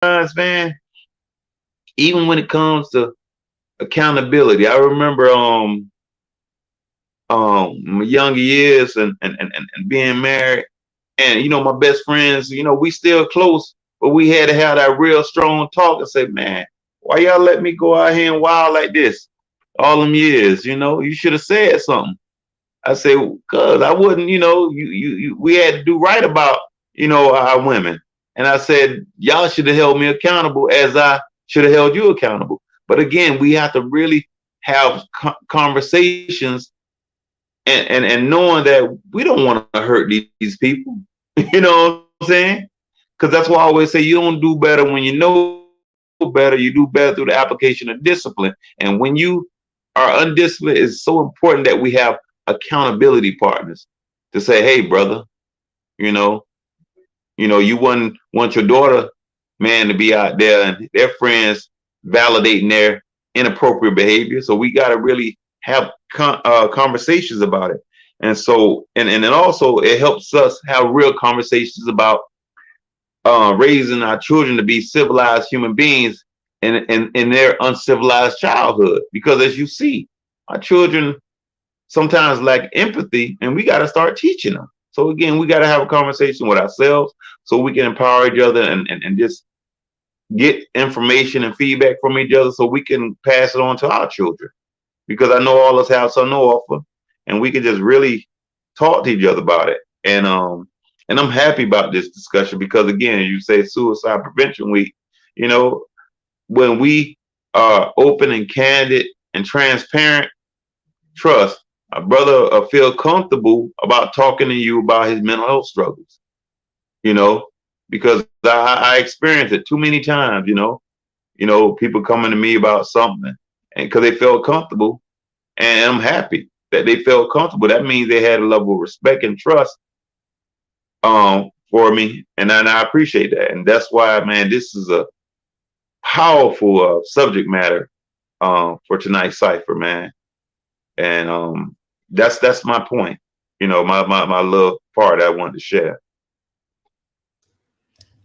man, even when it comes to accountability, I remember my younger years and being married, and my best friends, we still close, but we had to have that real strong talk and say, man, why y'all let me go out here and wild like this all them years? You should have said something. I say, cuz I wouldn't, we had to do right about, our women. And I said, y'all should have held me accountable as I should have held you accountable. But again, we have to really have conversations and knowing that we don't want to hurt these people. You know what I'm saying? Because that's why I always say you don't do better when you know better. You do better through the application of discipline. And when you are undisciplined, it's so important that we have accountability partners to say, hey, brother, you know, you wouldn't want your daughter, man, to be out there and their friends validating their inappropriate behavior. So we got to really have conversations about it. And so, and then also it helps us have real conversations about raising our children to be civilized human beings in their uncivilized childhood. Because as you see, our children sometimes lack empathy, and we got to start teaching them. So again, we got to have a conversation with ourselves so we can empower each other and just get information and feedback from each other so we can pass it on to our children. Because I know all of us have something to offer, and we can just really talk to each other about it. And I'm happy about this discussion because again, you say Suicide Prevention Week. You know, when we are open and candid and transparent, trust a brother feel comfortable about talking to you about his mental health struggles. You know, because I experienced it too many times. People coming to me about something, and because they felt comfortable, and I'm happy that they felt comfortable. That means they had a level of respect and trust for me, and I appreciate that. And that's why, man, this is a powerful subject matter for tonight's cipher, man. And that's my point. My little part I wanted to share.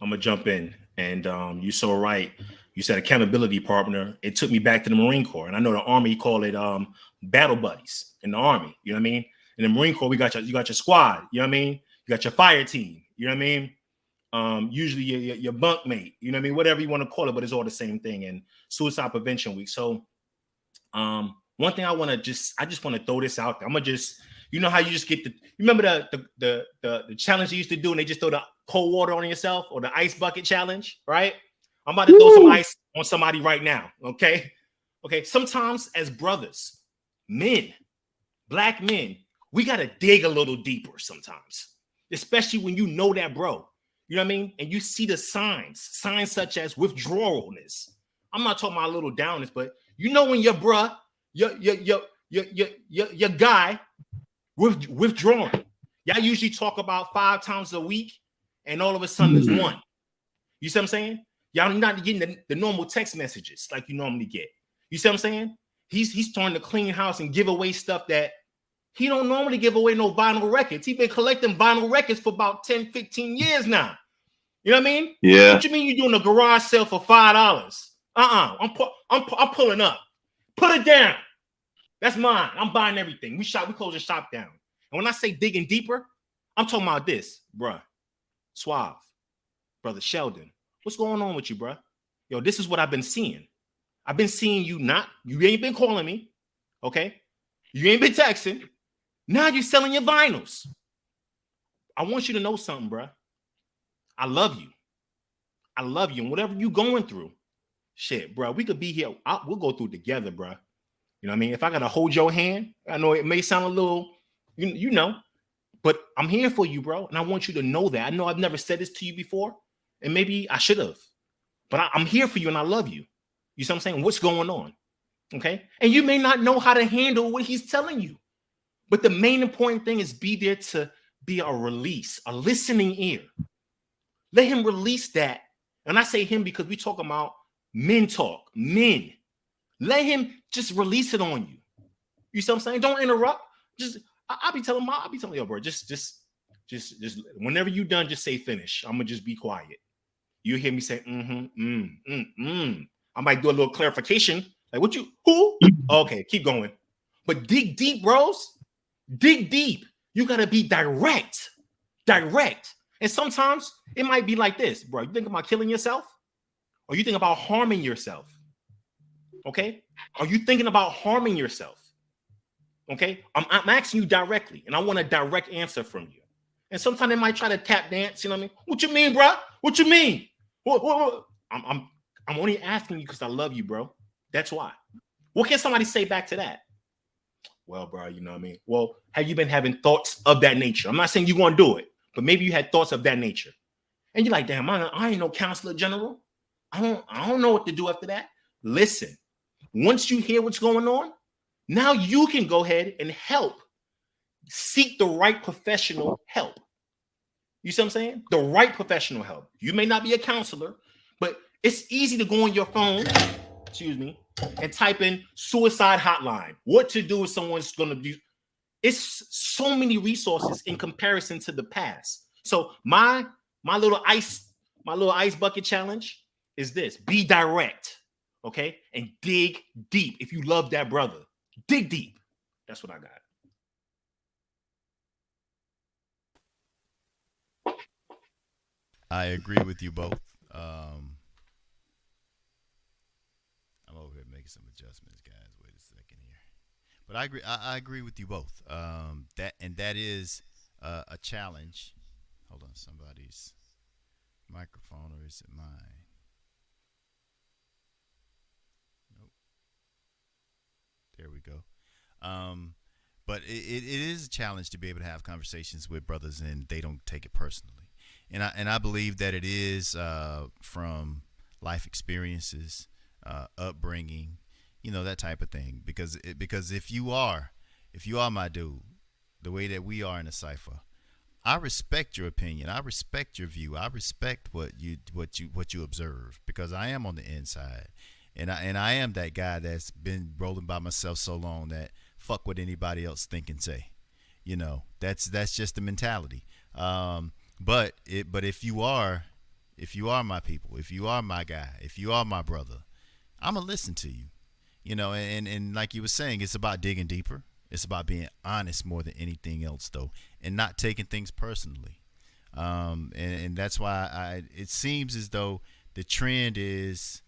I'm gonna jump in, and you're so right. You said accountability partner. It took me back to the Marine Corps, and I know the Army call it battle buddies in the Army. You know what I mean? In the Marine Corps, you got your squad. You know what I mean? You got your fire team. You know what I mean? Usually your bunk mate. You know what I mean? Whatever you want to call it, but it's all the same thing. And Suicide Prevention Week. So one thing I just want to throw this out there. I'm gonna just, how you just get you remember the challenge you used to do, and they just throw the cold water on yourself, or the ice bucket challenge, right? I'm about to throw some ice on somebody right now. Okay. Sometimes as brothers, men, black men, we gotta dig a little deeper sometimes, especially when you know that bro. You know what I mean? And you see the signs such as withdrawalness. I'm not talking about a little downness, but when your bruh, your guy withdrawing. Y'all usually talk about 5 times a week, and all of a sudden there's one. You see what I'm saying? Y'all not getting the normal text messages like you normally get. You see what I'm saying? He's starting to clean house and give away stuff that he don't normally give away. No vinyl records. He's been collecting vinyl records for about 10, 15 years now. You know what I mean? Yeah. What you mean you doing a garage sale for $5? I'm pulling up. Put it down. That's mine. I'm buying everything. We close the shop down. And when I say digging deeper, I'm talking about this, bruh. Suave, brother Sheldon. What's going on with you, bruh? Yo, this is what I've been seeing. I've been seeing you ain't been calling me, okay? You ain't been texting. Now you're selling your vinyls. I want you to know something, bruh. I love you. And whatever you going through, shit, bruh, we could be here. We'll go through it together, bruh. You know what I mean? If I got to hold your hand, I know it may sound a little, but I'm here for you, bro. And I want you to know that. I know I've never said this to you before, and maybe I should have, but I'm here for you and I love you. You see what I'm saying? What's going on? Okay. And you may not know how to handle what he's telling you, but the main important thing is be there to be a release, a listening ear. Let him release that. And I say him because we talk about men talk, men. Let him just release it on you. You see what I'm saying? Don't interrupt. I'll be telling yo, bro, just whenever you're done, just say finish. I'm gonna just be quiet. You hear me say, I might do a little clarification. Like, what you, who? Okay, keep going. But dig deep, bros. Dig deep. You got to be direct. Direct. And sometimes it might be like this, bro. You think about killing yourself? Or you think about harming yourself? Okay? Are you thinking about harming yourself? Okay? I'm asking you directly, and I want a direct answer from you. And sometimes they might try to tap dance. You know what I mean? What you mean, bro? What you mean? What? I'm only asking you because I love you, bro. That's why. What can somebody say back to that? Well, bro, you know what I mean? Well, have you been having thoughts of that nature? I'm not saying you're going to do it, but maybe you had thoughts of that nature. And you're like, damn, I ain't no counselor general. I don't know what to do after that. Listen, once you hear what's going on, now you can go ahead and help. Seek the right professional help. You see what I'm saying? The right professional help. You may not be a counselor, but it's easy to go on your phone, and type in suicide hotline. What to do if someone's going to do. It's so many resources in comparison to the past. So my little ice bucket challenge is this: be direct, okay, and dig deep. If you love that brother, dig deep. That's what I got. I agree with you both. I'm over here making some adjustments, guys. Wait a second here. But I agree. I agree with you both. That is a challenge. Hold on, somebody's microphone, or is it mine? Nope. There we go. But it is a challenge to be able to have conversations with brothers and they don't take it personally. And I believe that it is from life experiences, upbringing, that type of thing. Because if you are my dude, the way that we are in a cipher, I respect your opinion. I respect your view. I respect what you observe, because I am on the inside, and I am that guy that's been rolling by myself so long that fuck what anybody else think and say. That's just the mentality. But if you are my people, if you are my guy, if you are my brother, I'm gonna listen to you. And like you were saying, it's about digging deeper. It's about being honest more than anything else, though, and not taking things personally. And that's why it seems as though the trend is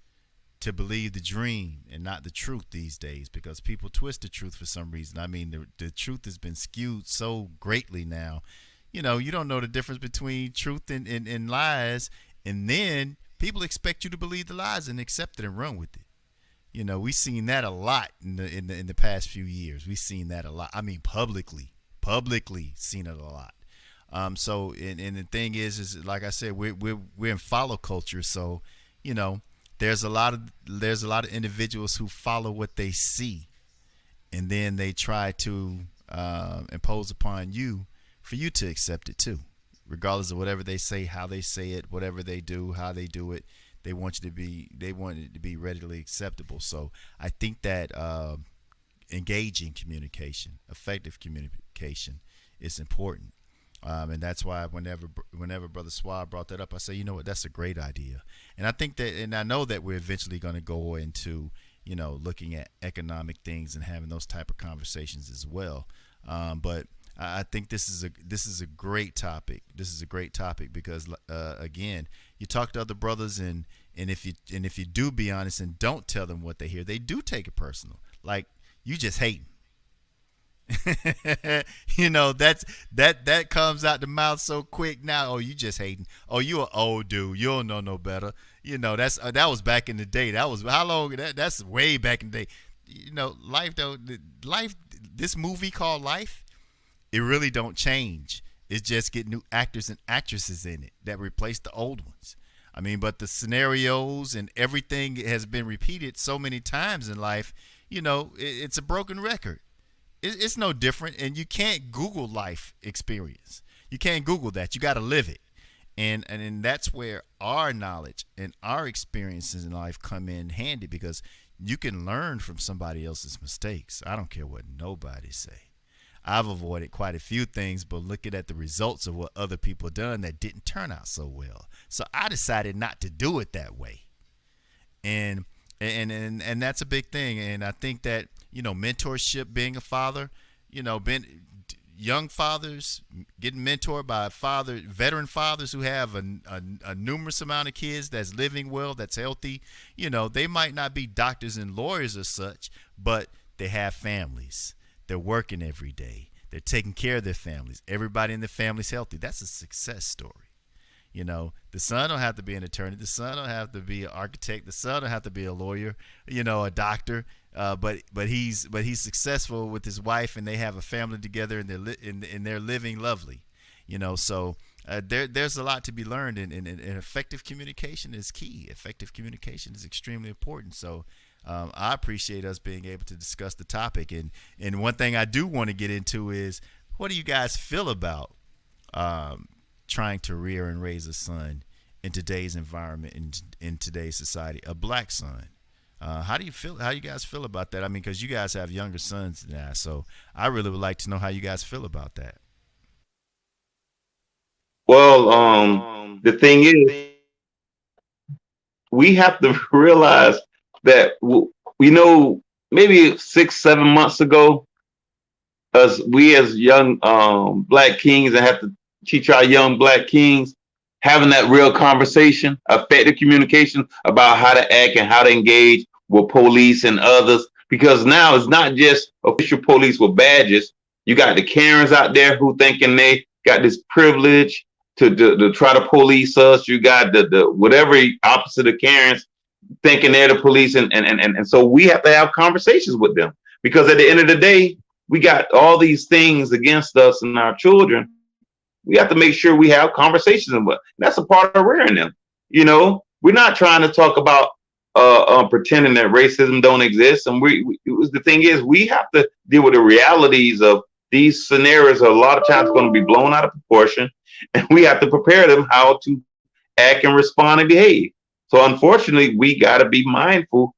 to believe the dream and not the truth these days, because people twist the truth for some reason. I mean, the truth has been skewed so greatly now. You don't know the difference between truth and lies, and then people expect you to believe the lies and accept it and run with it. We've seen that a lot in the past few years. We've seen that a lot. I mean, publicly seen it a lot. So the thing is like I said, we're in follow culture. So, there's a lot of individuals who follow what they see, and then they try to impose upon you for you to accept it too, regardless of whatever they say, how they say it, whatever they do, how they do it. They want it to be readily acceptable. So I think that engaging communication, effective communication, is important. And that's why whenever Brother Swab brought that up, I say, you know what, that's a great idea. And I think that, and I know that we're eventually going to go into, looking at economic things and having those type of conversations as well. But I think this is a great topic. This is a great topic because again, you talk to other brothers, and if you do be honest and don't tell them what they hear, they do take it personal. Like, you just hating. That comes out the mouth so quick now. Oh, you just hating. Oh, you an old dude. You don't know no better. That was back in the day. That was how long? That's way back in the day. Life though. Life. This movie called Life, it really don't change. It's just get new actors and actresses in it that replace the old ones. I mean, but the scenarios and everything has been repeated so many times in life. It's a broken record. It's no different, and you can't Google life experience. You can't Google that. You got to live it, and that's where our knowledge and our experiences in life come in handy, because you can learn from somebody else's mistakes. I don't care what nobody say. I've avoided quite a few things, but looking at the results of what other people done that didn't turn out so well. So I decided not to do it that way. And and that's a big thing. And I think that, mentorship, being a father, being young fathers getting mentored by veteran fathers who have a numerous amount of kids that's living well, that's healthy. They might not be doctors and lawyers or such, but they have families. They're working every day. They're taking care of their families. Everybody in the family's healthy. That's a success story. The son don't have to be an attorney. The son don't have to be an architect. The son don't have to be a lawyer, a doctor. But he's successful with his wife, and they have a family together, and they're living lovely. So there's a lot to be learned, and effective communication is key. Effective communication is extremely important. So I appreciate us being able to discuss the topic. And one thing I do want to get into is, what do you guys feel about trying to rear and raise a son in today's environment, in today's society, a black son? How do you guys feel about that? I mean, because you guys have younger sons now, so I really would like to know how you guys feel about that. Well, the thing is, we have to realize that we know maybe 6-7 months ago, we as young black kings, and have to teach our young black kings having that real conversation, effective communication about how to act and how to engage with police and others. Because now it's not just official police with badges. You got the Karens out there who thinking they got this privilege to try to police us. You got the whatever opposite of Karens thinking they're the police. And so we have to have conversations with them, because at the end of the day, we got all these things against us and our children. We have to make sure we have conversations with them. That's a part of rearing them. We're not trying to talk about pretending that racism don't exist. And the thing is, we have to deal with the realities of these scenarios. A lot of times going to be blown out of proportion, and we have to prepare them how to act and respond and behave. So unfortunately, we got to be mindful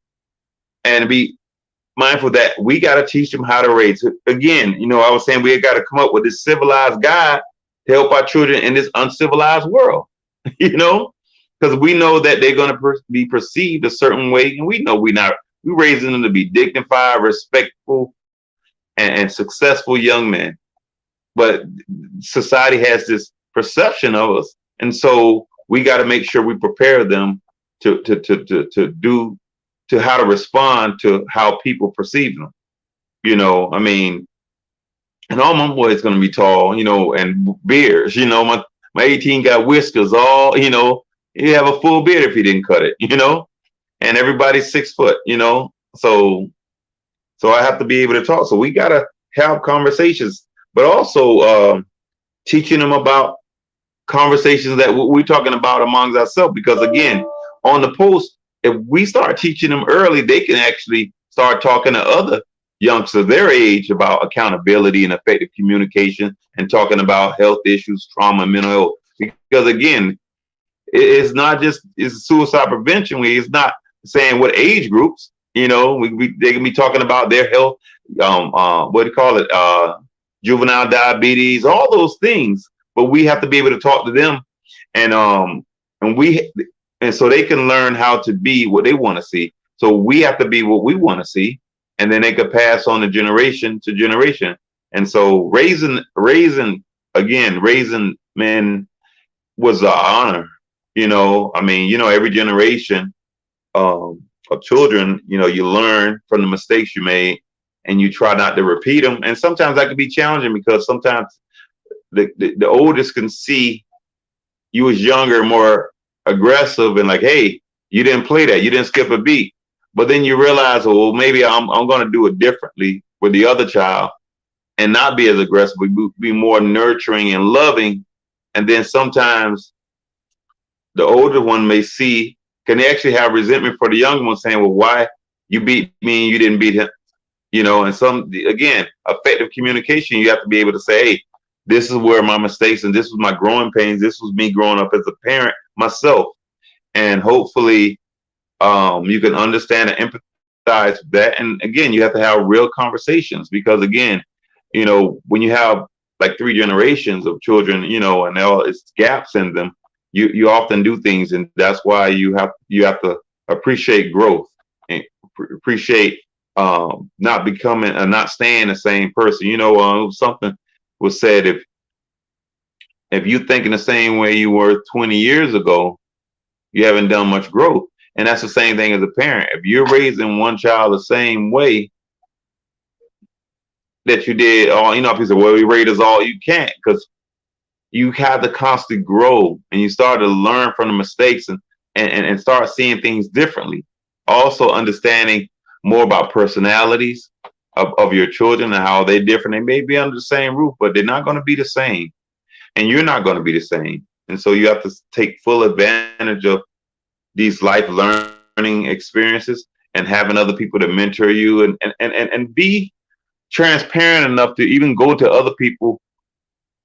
that we got to teach them how to raise. Again, I was saying we got to come up with this civilized guide to help our children in this uncivilized world, because we know that they're going to be perceived a certain way, and we know we're raising them to be dignified, respectful, and successful young men. But society has this perception of us, and so we got to make sure we prepare them to how to respond to how people perceive them. I mean, and all my boys going to be tall, and beards. My 18 got whiskers, all, he have a full beard if he didn't cut it, and everybody's 6 foot, so I have to be able to talk. So we got to have conversations, but also teaching them about conversations that we're talking about amongst ourselves, because again, on the post, if we start teaching them early, they can actually start talking to other youngsters their age about accountability and effective communication, and talking about health issues, trauma, and mental health. Because again, it's not just suicide prevention. It's not saying what age groups. They can be talking about their health. What do you call it? Juvenile diabetes, all those things. But we have to be able to talk to them, and so they can learn how to be what they want to see. So we have to be what we want to see, and then they could pass on the generation to generation. And so raising men was an honor. Every generation of children, you learn from the mistakes you made, and you try not to repeat them. And sometimes that can be challenging, because sometimes the oldest can see you as younger, more aggressive, and like, hey, you didn't play that, you didn't skip a beat. But then you realize, well, maybe I'm going to do it differently with the other child, and not be as aggressive, but be more nurturing and loving. And then sometimes the older one can actually have resentment for the younger one, saying, well, why you beat me and you didn't beat him? And again, effective communication, you have to be able to say, hey, this is where my mistakes, and this was my growing pains. This was me growing up as a parent myself. And hopefully you can understand and empathize with that. And again, you have to have real conversations, because again, you know, when you have like three generations of children, you know, and all its gaps in them, you often do things, and that's why you have to appreciate growth and appreciate not becoming not staying the same person. You know, something was said, if you thinking the same way you were 20 years ago, you haven't done much growth. And that's the same thing as a parent. If you're raising one child the same way that you did, all you know, if you say, well, we rate us all, you can't, because you have to constantly grow and you start to learn from the mistakes and start seeing things differently. Also understanding more about personalities of your children and how they're different. They may be under the same roof, but they're not going to be the same. And you're not going to be the same. And so you have to take full advantage of these life learning experiences and having other people to mentor you and be transparent enough to even go to other people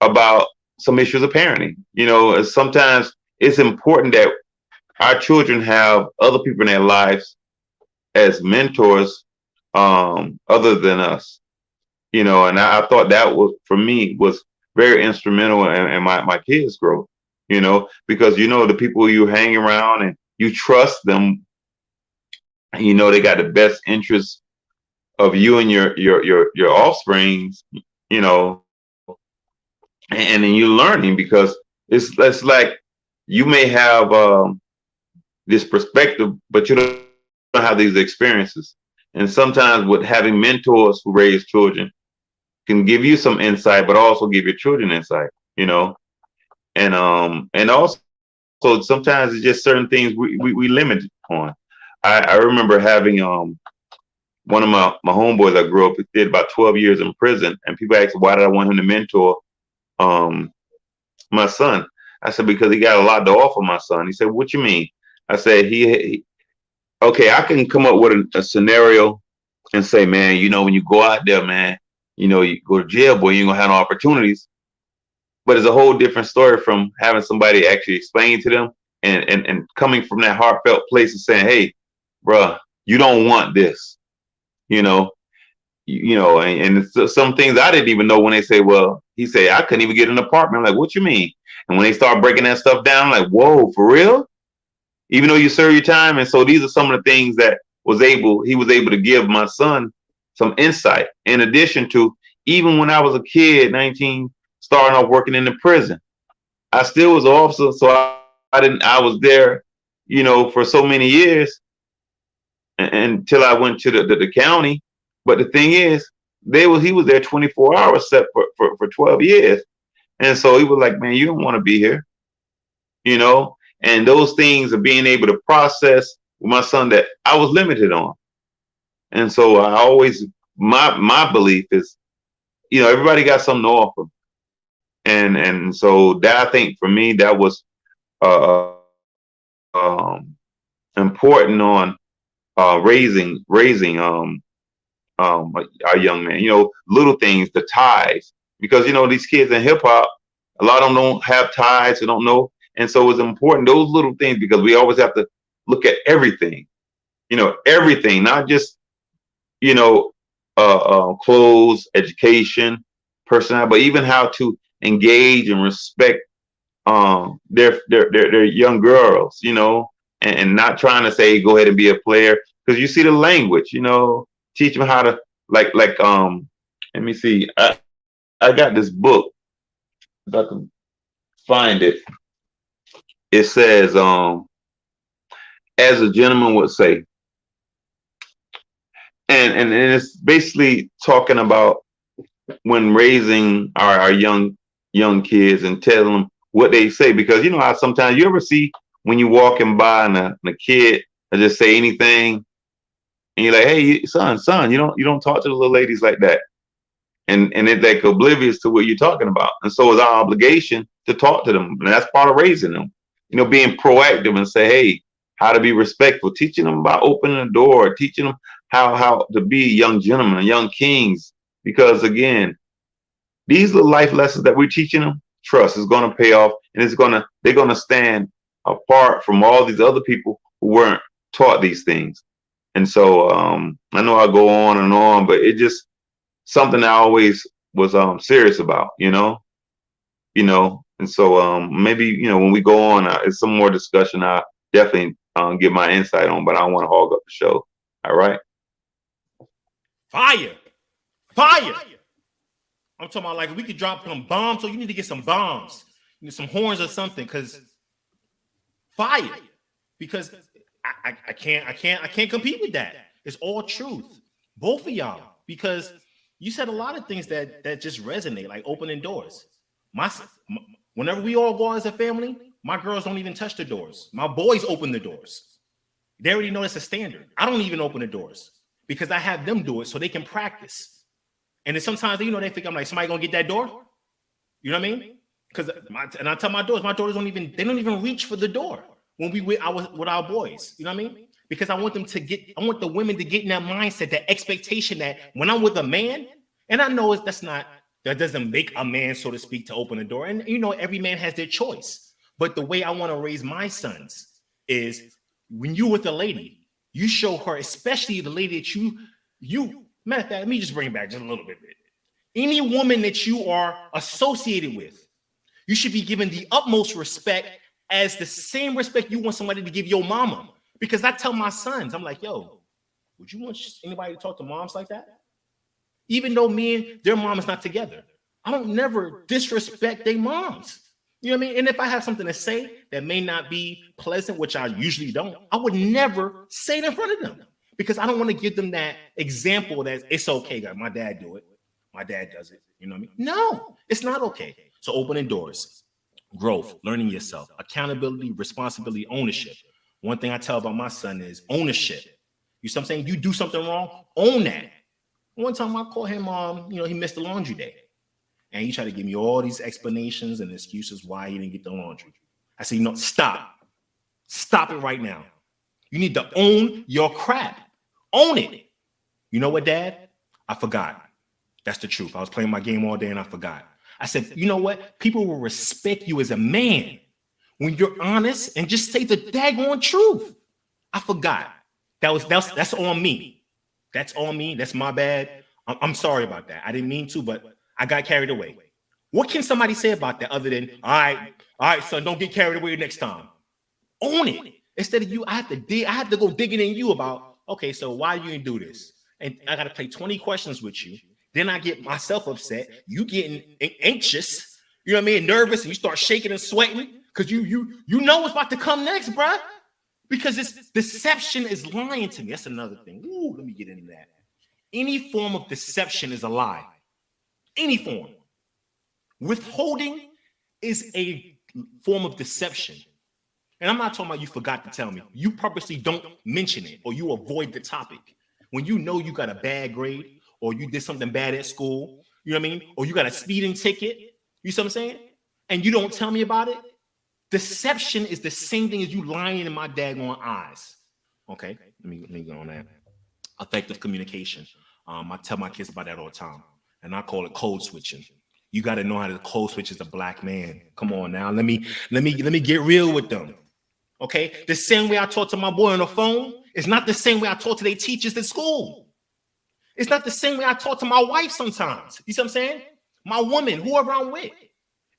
about some issues of parenting. You know, sometimes it's important that our children have other people in their lives as mentors, other than us. You know, and I thought that was, for me, was very instrumental in my kids' growth. You know, because you know the people you hang around and you trust them, you know they got the best interests of you and your offsprings. You know, and then you're learning because it's like you may have this perspective, but you don't have these experiences. And sometimes with having mentors who raise children can give you some insight, but also give your children insight. You know, and also sometimes it's just certain things we limit on. I remember having one of my homeboys I grew up with did about 12 years in prison, and people asked why did I want him to mentor um my son. I said because he got a lot to offer my son. He said, what you mean? I said he okay, I can come up with a scenario and say, man, you know, when you go out there, man, you know, you go to jail, boy, you ain't gonna have no opportunities. But it's a whole different story from having somebody actually explain to them and coming from that heartfelt place and saying, hey, bruh, you don't want this, you know, and some things I didn't even know when they say, well, he said, I couldn't even get an apartment. I'm like, what you mean? And when they start breaking that stuff down, I'm like, whoa, for real? Even though you serve your time. And so these are some of the things that he was able to give my son some insight. In addition to, even when I was a kid, 19, starting off working in the prison, I still was an officer. So I was there, you know, for so many years until I went to the county. But the thing is, he was there 24 hours set for 12 years. And so he was like, man, you don't want to be here, you know? And those things of being able to process with my son that I was limited on. And so I always, my belief is, you know, everybody got something to offer. And so that, I think for me, that was uh, important on raising our young man. You know, little things, the ties, because you know these kids in hip hop, a lot of them don't have ties, they don't know, and so it's important those little things because we always have to look at everything. You know, everything, not just you know clothes, education, personality, but even how to engage and respect their young girls, you know, and not trying to say go ahead and be a player because you see the language, you know, teach them how to like let me see, I got this book if I can find it. It says as a gentleman would say, and it's basically talking about when raising our young kids and telling them what they say, because you know how sometimes you ever see when you walking by and a kid will just say anything and you're like, hey son, you don't talk to the little ladies like that, and it's like oblivious to what you're talking about. And so it's our obligation to talk to them, and that's part of raising them, you know, being proactive and say, hey, how to be respectful, teaching them about opening the door, teaching them how to be young gentlemen and young kings, because again, these little life lessons that we're teaching them, trust, is going to pay off, and they're going to stand apart from all these other people who weren't taught these things. And so I know I go on and on, but it just something I always was serious about, and so maybe when we go on, it's some more discussion. I definitely give my insight on, but I don't want to hog up the show. All right. Fire. Fire. I'm talking about like we could drop some bombs, so you need to get some bombs, some horns or something, because fire. Because I can't compete with that. It's all truth, both of y'all. Because you said a lot of things that just resonate, like opening doors. Whenever we all go as a family, my girls don't even touch the doors. My boys open the doors. They already know that's a standard. I don't even open the doors because I have them do it so they can practice. And then sometimes, they think I'm like, somebody gonna get that door? You know what I mean? Because I tell my daughters don't even reach for the door when we with our boys. You know what I mean? Because I want the women to get in that mindset, that expectation that when I'm with a man, and I know that doesn't make a man, so to speak, to open the door. And every man has their choice. But the way I want to raise my sons is when you with a lady, you show her, especially the lady that you matter of fact, let me just bring it back just a little bit. Any woman that you are associated with, you should be given the utmost respect as the same respect you want somebody to give your mama. Because I tell my sons, I'm like, yo, would you want anybody to talk to moms like that? Even though me and their mom is not together, I don't never disrespect their moms. You know what I mean? And if I have something to say that may not be pleasant, which I usually don't, I would never say it in front of them because I don't want to give them that example that it's okay, guys. My dad do it. My dad does it. You know what I mean? No, it's not okay. So opening doors, growth, learning yourself, accountability, responsibility, ownership. One thing I tell about my son is ownership. You see what I'm saying? You do something wrong, own that. One time I called him, he missed the laundry day. And he tried to give me all these explanations and excuses why he didn't get the laundry. I said, stop. Stop it right now. You need to own your crap. Own it. You know what, Dad? I forgot. That's the truth. I was playing my game all day and I forgot. I said, you know what? People will respect you as a man when you're honest and just say the daggone truth. I forgot. That's on me. That's on me. That's my bad. I'm sorry about that. I didn't mean to, but I got carried away. What can somebody say about that other than, all right, son, don't get carried away next time. Own it. Instead of you, I have to go digging in you about, okay, so why you didn't do this? And I got to play 20 questions with you. Then I get myself upset. You getting anxious, you know what I mean? Nervous, and you start shaking and sweating because you know what's about to come next, bruh. Because this deception is lying to me. That's another thing. Ooh, let me get into that. Any form of deception is a lie. Any form. Withholding is a form of deception. And I'm not talking about you forgot to tell me. You purposely don't mention it or you avoid the topic. When you know you got a bad grade or you did something bad at school, you know what I mean? Or you got a speeding ticket, you see what I'm saying? And you don't tell me about it. Deception is the same thing as you lying in my daggone eyes. Okay, let me go on that. Effective communication. I tell my kids about that all the time. And I call it code switching. You got to know how to code switch as a black man. Come on now. Let me get real with them. Okay? The same way I talk to my boy on the phone is not the same way I talk to their teachers at school. It's not the same way I talk to my wife sometimes. You see what I'm saying? My woman, whoever I'm with.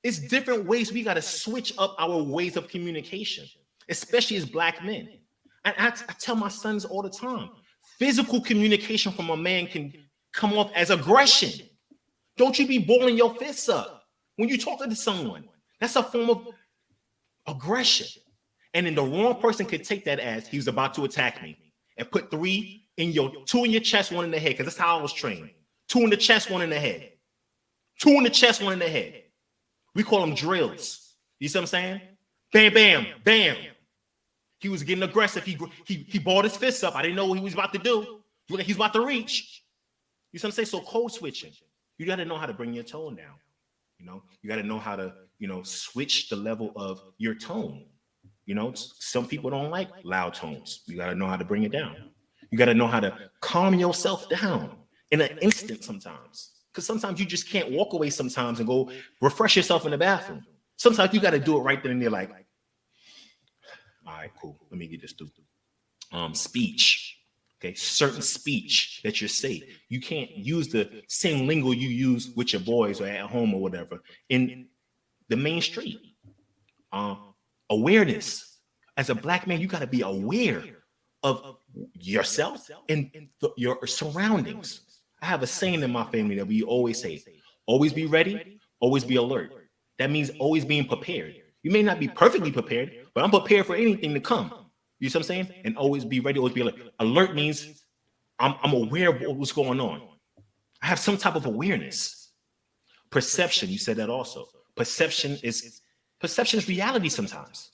It's different ways we got to switch up our ways of communication, especially as black men. And I tell my sons all the time, physical communication from a man can come off as aggression. Don't you be balling your fists up when you're talking to someone. That's a form of aggression. And then the wrong person could take that as he was about to attack me and put two in your chest, one in the head, because that's how I was trained. 2 in the chest, 1 in the head. 2 in the chest, 1 in the head. We call them drills. You see what I'm saying? Bam, bam, bam. He was getting aggressive. He balled his fists up. I didn't know what he was about to do. Look like he's about to reach. You see what I'm saying? So code switching. You got to know how to bring your tone down. You got to know how to, switch the level of your tone. Some people don't like loud tones. You got to know how to bring it down. You got to know how to calm yourself down in an instant sometimes. Because sometimes you just can't walk away sometimes and go refresh yourself in the bathroom. Sometimes you got to do it right then and there, like, all right, cool. Let me get this through. Speech. Okay, certain speech that you say, you can't use the same lingo you use with your boys or at home or whatever in the main street. Awareness. As a black man, you got to be aware of yourself and your surroundings. I have a saying in my family that we always say: always be ready, always be alert. That means always being prepared. You may not be perfectly prepared, but I'm prepared for anything to come. You see what I'm saying? And always be ready, always be alert. Alert means I'm aware of what's going on. I have some type of awareness. Perception, you said that also. Perception is reality sometimes.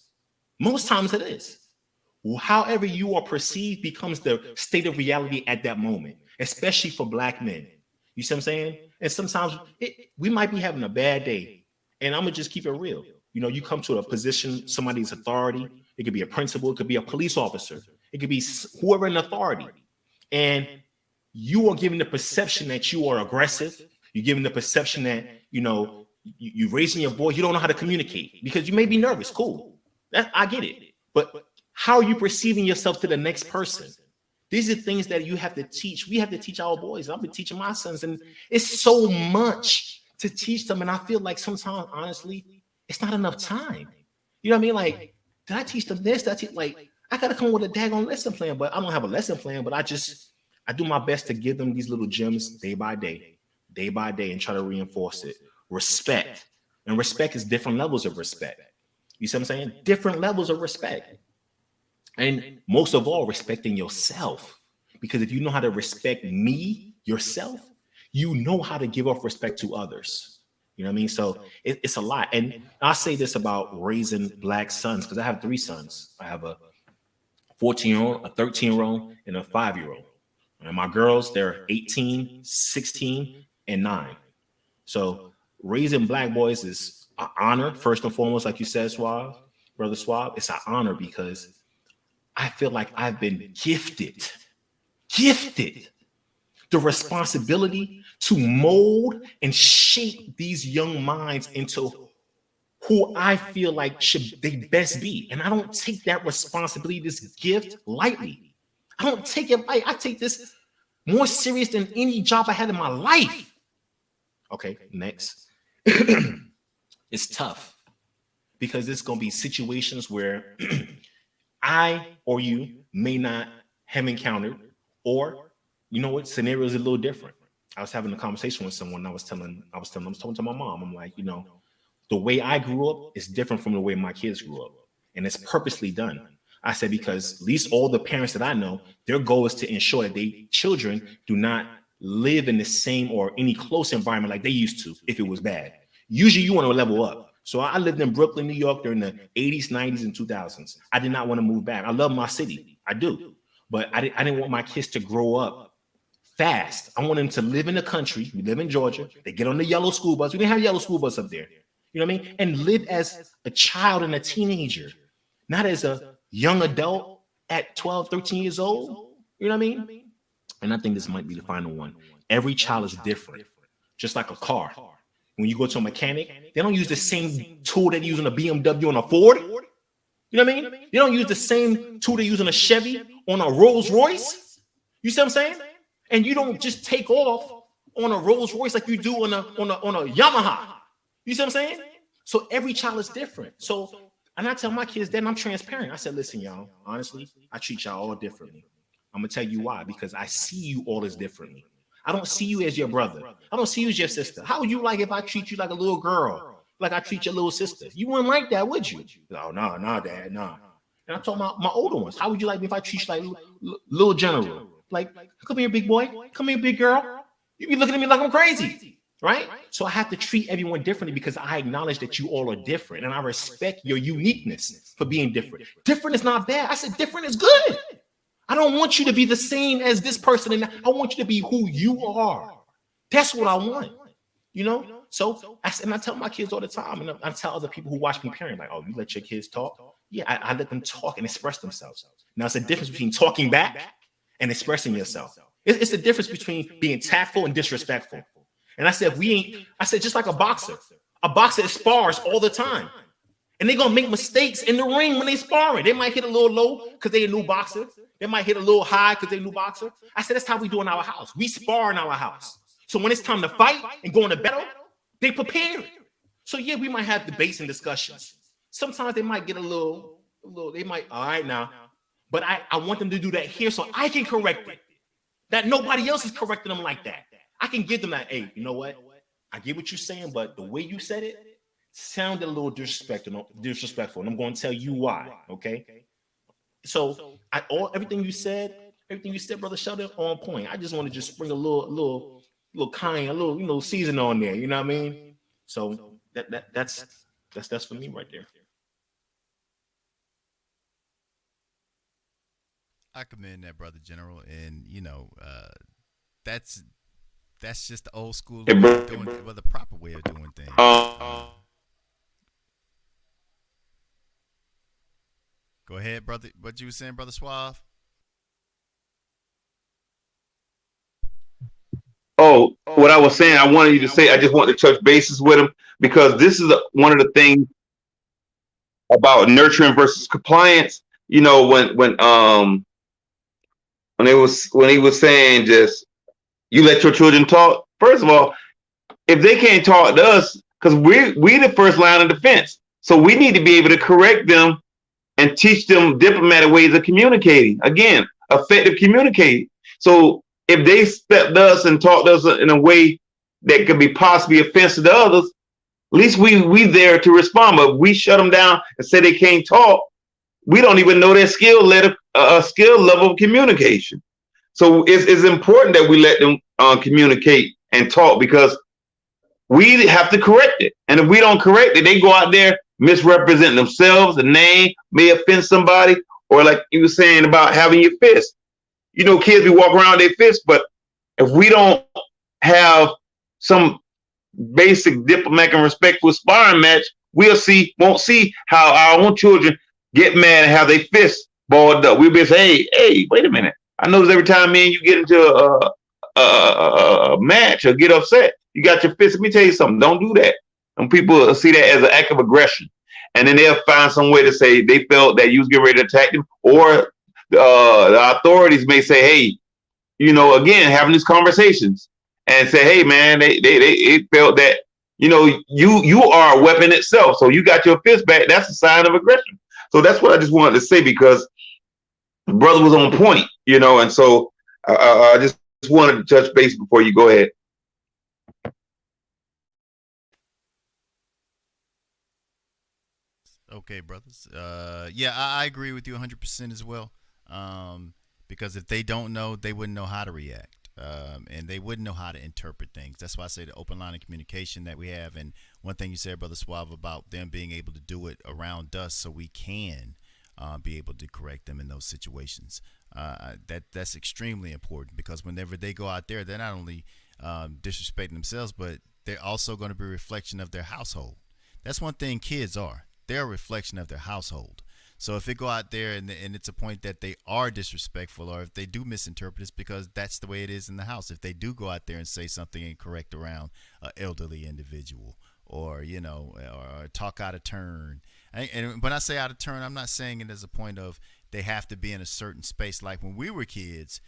Most times it is. However you are perceived becomes the state of reality at that moment, especially for black men. You see what I'm saying? And sometimes we might be having a bad day, and I'm gonna just keep it real. You know, you come to a position, somebody's authority. It could be a principal, it could be a police officer, it could be whoever in authority, and you are given the perception that you are aggressive. You're given the perception that you're raising your voice. You don't know how to communicate because you may be nervous. Cool, I get it, but how are you perceiving yourself to the next person? These are things that you have to teach. We have to teach our boys. I've been teaching my sons, and it's so much to teach them. And I feel like sometimes, honestly, it's not enough time. You know what I mean? Like, did I teach them this? Like, I got to come with a daggone lesson plan, but I don't have a lesson plan. But I do my best to give them these little gems day by day, and try to reinforce it. Respect. And respect is different levels of respect. You see what I'm saying? Different levels of respect. And most of all, respecting yourself. Because if you know how to respect yourself, you know how to give off respect to others. You know what I mean? So it's a lot. And I'll say this about raising black sons, because I have 3 sons. I have a 14-year-old, a 13-year-old, and a 5-year-old. And my girls, they're 18, 16, and 9. So raising black boys is an honor, first and foremost, like you said, Brother Swab. It's an honor because I feel like I've been gifted the responsibility to mold and shape these young minds into who I feel like should they best be. And I don't take that responsibility, this gift, lightly. I don't take it light. I take this more serious than any job I had in my life. Okay, next. It's tough because there's going to be situations where I or you may not have encountered, or scenario is a little different. I was having a conversation with someone. I was talking to my mom. I'm like, the way I grew up is different from the way my kids grew up, and it's purposely done. I said because at least all the parents that I know, their goal is to ensure that their children do not live in the same or any close environment like they used to if it was bad. Usually, you want to level up. So I lived in Brooklyn, New York during the 80s, 90s, and 2000s. I did not want to move back. I love my city. I do. But I didn't want my kids to grow up fast. I want them to live in the country. We live in Georgia. They get on the yellow school bus. We didn't have yellow school bus up there. You know what I mean? And live as a child and a teenager, not as a young adult at 12, 13 years old. You know what I mean? And I think this might be the final one. Every child is different, just like a car. When you go to a mechanic, they don't use the same tool that they use on a BMW and a Ford. You know what I mean? They don't use the same tool they use on a Chevy, on a Rolls Royce. You see what I'm saying? And you don't just take off on a Rolls Royce like you do on a Yamaha. You see what I'm saying? So every child is different. So, and I tell my kids that, and I'm transparent. I said, listen, y'all, honestly, I treat y'all all differently. I'm going to tell you why, because I see you all as differently. I don't see you as your brother. I don't see you as your sister. How would you like if I treat you like a little girl, like I treat your little sister? You wouldn't like that, would you? Oh, no, Dad, no. And I'm talking about my older ones. How would you like me if I treat you like little general? Like, come here, big boy. Come here, big girl. You be looking at me like I'm crazy, right? So I have to treat everyone differently because I acknowledge that you all are different, and I respect your uniqueness for being different. Different is not bad. I said different is good. I don't want you to be the same as this person, and I want you to be who you are. That's what I want, So I tell my kids all the time, and I tell other people who watch me parent, like, oh, you let your kids talk? Yeah, I let them talk and express themselves. Now, it's a difference between talking back and expressing yourself. It's the difference between being tactful and disrespectful. And I said, just like a boxer spars all the time. And they're gonna make mistakes in the ring when they sparring. They might hit a little low because they a new boxer. They might hit a little high because they a new boxer. I said that's how we do in our house. We spar in our house. So when it's time to fight and go into battle, they prepare. So yeah, we might have debates and discussions. Sometimes they might get a little, they might, all right now. But I want them to do that here so I can correct it. That nobody else is correcting them like that. I can give them that, hey, you know what? I get what you're saying, but the way you said it sounded a little disrespectful. And I'm going to tell you why. Okay. So everything you said, Brother Sheldon, on point. I just want to just bring a little kind, a little, season on there. You know what I mean? So that's for me right there. I commend that, brother General, and that's just the old school Hey, way bro. of doing, well, the proper way of doing things. Go ahead, brother. What you were saying, brother Suave? Oh, what I was saying, I wanted you to say, I just want to touch bases with him because this is one of the things about nurturing versus compliance. When he was saying just you let your children talk. First of all, if they can't talk to us, because we the first line of defense, so we need to be able to correct them and teach them diplomatic ways of communicating. Again, effective communicating. So if they step to us and talk to us in a way that could be possibly offensive to others, at least we there to respond. But if we shut them down and say they can't talk, we don't even know their skill level of communication. So it's important that we let them communicate and talk because we have to correct it. And if we don't correct it, they go out there misrepresenting themselves. The name may offend somebody, or like you were saying about having your fist. Kids be walking around with their fist, but if we don't have some basic diplomatic and respectful sparring match, won't see how our own children get mad and have their fists balled up. We'll be saying, hey, wait a minute. I notice every time me and you get into a match or get upset, you got your fist. Let me tell you something. Don't do that. And people see that as an act of aggression. And then they'll find some way to say they felt that you was getting ready to attack them. Or the authorities may say, hey, again, having these conversations and say, hey, man, they felt that, you are a weapon itself. So you got your fist back. That's a sign of aggression. So that's what I just wanted to say because the brother was on point, and so I just wanted to touch base before you go ahead. Okay, brothers. Yeah, I agree with you 100% as well. Because if they don't know, they wouldn't know how to react. And they wouldn't know how to interpret things. That's why I say the open line of communication that we have. And one thing you said, Brother Suave, about them being able to do it around us so we can be able to correct them in those situations. That's extremely important because whenever they go out there, they're not only disrespecting themselves, but they're also going to be a reflection of their household. That's one thing kids are. They're a reflection of their household. So if they go out there and it's a point that they are disrespectful, or if they do misinterpret, it's because that's the way it is in the house. If they do go out there and say something incorrect around an elderly individual, or or talk out of turn, and when I say out of turn, I'm not saying it as a point of they have to be in a certain space. Like when we were kids,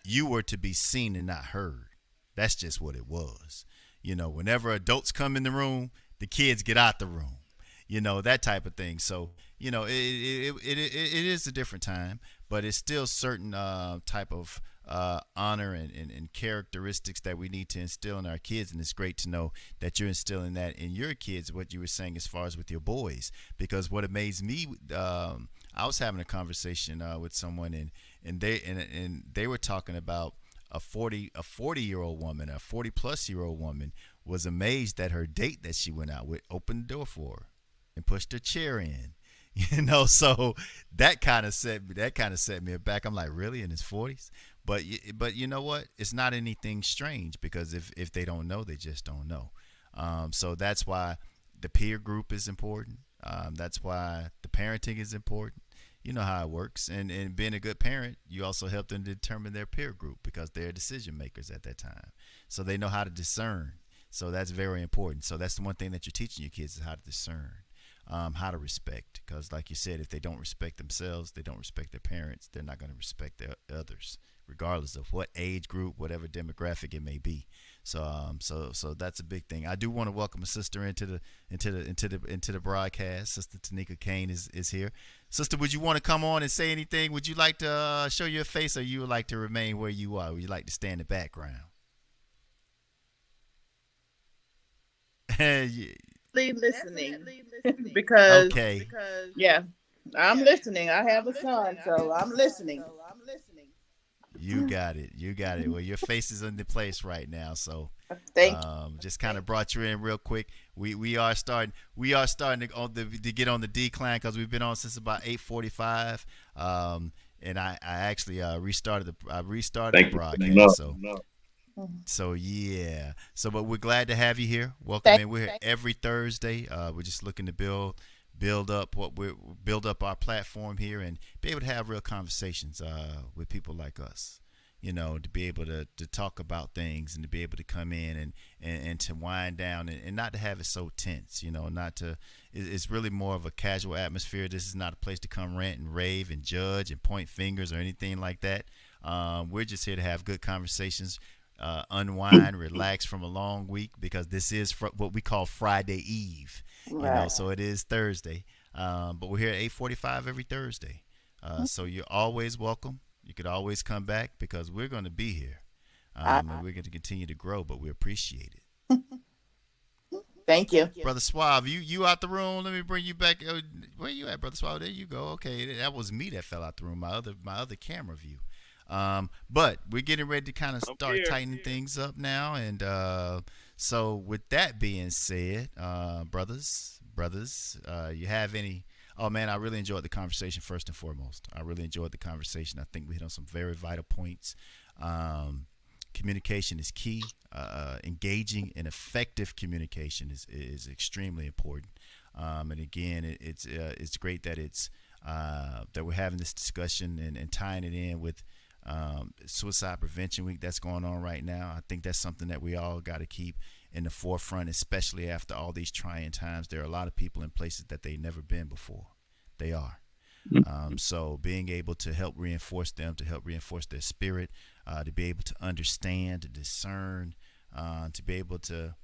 you were to be seen and not heard. That's just what it was. Whenever adults come in the room, the kids get out the room. That type of thing. So, it is a different time, but it's still certain type of honor and characteristics that we need to instill in our kids. And it's great to know that you're instilling that in your kids, what you were saying as far as with your boys. Because what amazed me, I was having a conversation with someone and they were talking about a 40-year-old woman, a 40-plus-year-old woman was amazed that her date that she went out with opened the door for her and pushed her chair in. So that kind of set me aback. I'm like, really, in his 40s? But you know what? It's not anything strange because if they don't know, they just don't know. So that's why the peer group is important. That's why the parenting is important. You know how it works. And being a good parent, you also help them determine their peer group because they're decision makers at that time. So they know how to discern. So that's very important. So that's the one thing that you're teaching your kids is how to discern. how to respect. Because, like you said, if they don't respect themselves, they don't respect their parents, they're not going to respect their others, regardless of what age group, whatever demographic it may be. So that's a big thing. I do want to welcome a sister into the broadcast. Sister Tanika Kane is here. Sister, would you want to come on and say anything? Would you like to show your face, or you would like to remain where you are? Would you like to stay in the background? Listening because Okay. yeah, I'm listening. I have a son, so I'm listening. You got it. You got it. Well, your face is in the place right now, so Thank just kind of brought you in real quick. We are starting to get on the decline because we've been on since about 8:45. And I actually restarted the broadcast. So yeah. But we're glad to have you here. Welcome in. We're here every Thursday. We're just looking to build up our platform here and be able to have real conversations with people like us, to be able to talk about things and to be able to come in and to wind down and not to have it so tense, it's really more of a casual atmosphere. This is not a place to come rant and rave and judge and point fingers or anything like that. We're just here to have good conversations, unwind, relax from a long week, because this is what we call Friday Eve. So it is Thursday, but we're here at 8:45 every Thursday. So you're always welcome. You could always come back because we're going to be here, and we're going to continue to grow. But we appreciate it. Thank you, Brother Suave. You out the room? Let me bring you back. Where you at, Brother Suave? There you go. Okay, that was me that fell out the room. My other camera view. But we're getting ready to kind of start tightening things up now, and so with that being said, brothers, you have any? Oh man, I really enjoyed the conversation. First and foremost, I really enjoyed the conversation. I think we hit on some very vital points. Communication is key. Engaging and effective communication is extremely important. And again, it's great that that we're having this discussion and tying it in with Suicide Prevention Week that's going on right now. I think that's something that we all got to keep in the forefront, especially after all these trying times. There are a lot of people in places that they've never been before. They are. So being able to help reinforce them, to help reinforce their spirit, to be able to understand, to discern, to be able to,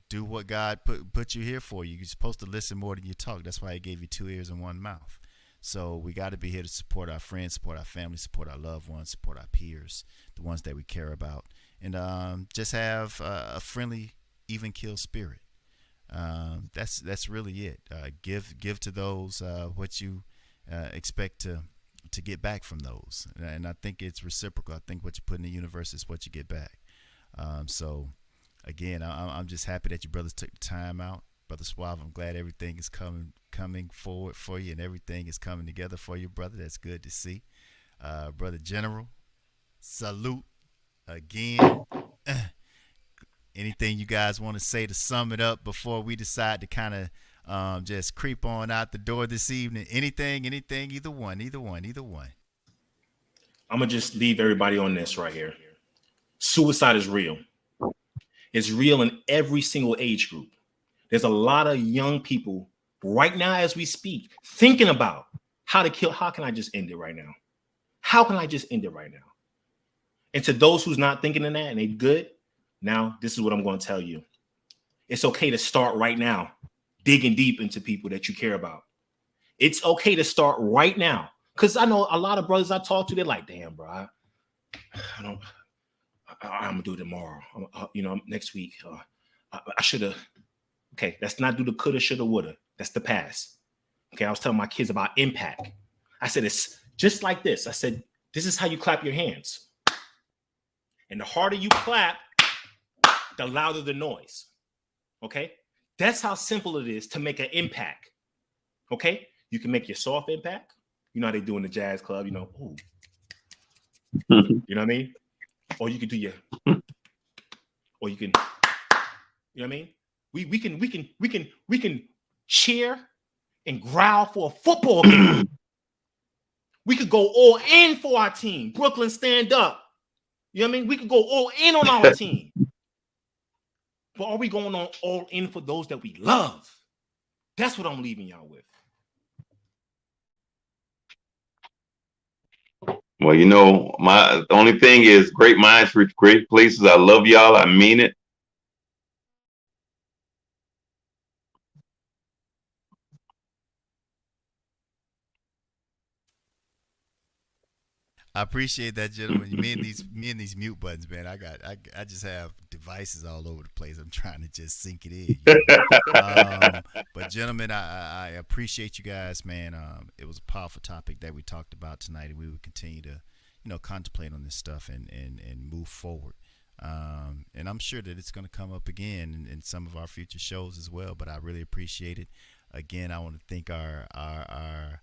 do what God put you here for. You're supposed to listen more than you talk. That's why He gave you 2 ears and 1 mouth. So we got to be here to support our friends, support our family, support our loved ones, support our peers, the ones that we care about, and just have a friendly, even keel spirit. That's really it. Give to those what you expect to get back from those, and I think it's reciprocal. I think what you put in the universe is what you get back. So again, I'm just happy that your brothers took the time out. Brother Suave, I'm glad everything is coming forward for you and everything is coming together for you, brother. That's good to see. Brother General, salute again. Anything you guys want to say to sum it up before we decide to kind of just creep on out the door this evening? Anything, either one. I'm going to just leave everybody on this right here. Suicide is real. It's real in every single age group. There's a lot of young people right now as we speak thinking about how to kill. How can I just end it right now? How can I just end it right now? And to those who's not thinking of that and they good, now this is what I'm going to tell you. It's okay to start right now, digging deep into people that you care about. It's okay to start right now. Because I know a lot of brothers I talk to, they're like, damn, bro, I'm going to do it tomorrow. Next week. I should have. Okay, let's not do the coulda, shoulda, woulda. That's the past. Okay, I was telling my kids about impact. I said, it's just like this. I said, this is how you clap your hands. And the harder you clap, the louder the noise. Okay? That's how simple it is to make an impact. Okay? You can make your soft impact. You know how they do in the jazz club, ooh. You know what I mean? Or you can do or you can, you know what I mean? We can cheer and growl for a football game. We could go all in for our team. Brooklyn, stand up. You know what I mean? We could go all in on our team. But are we going on all in for those that we love? That's what I'm leaving y'all with. Well, the only thing is great minds reach great places. I love y'all. I mean it. I appreciate that, gentlemen. Me and these mute buttons, man. I just have devices all over the place. I'm trying to just sink it in, But gentlemen, I appreciate you guys, man. It was a powerful topic that we talked about tonight, and we will continue to, contemplate on this stuff and move forward. And I'm sure that it's going to come up again in some of our future shows as well. But I really appreciate it. Again, I want to thank our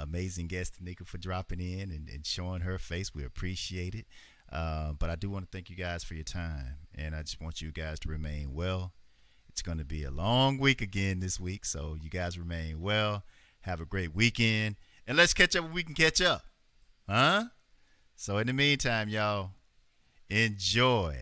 amazing guest Tanika for dropping in and showing her face. We appreciate it. But I do want to thank you guys for your time, and I just want you guys to remain well. It's going to be a long week again this week, so you guys remain well. Have a great weekend, and let's catch up when we can catch up. Huh? So in the meantime, y'all, enjoy.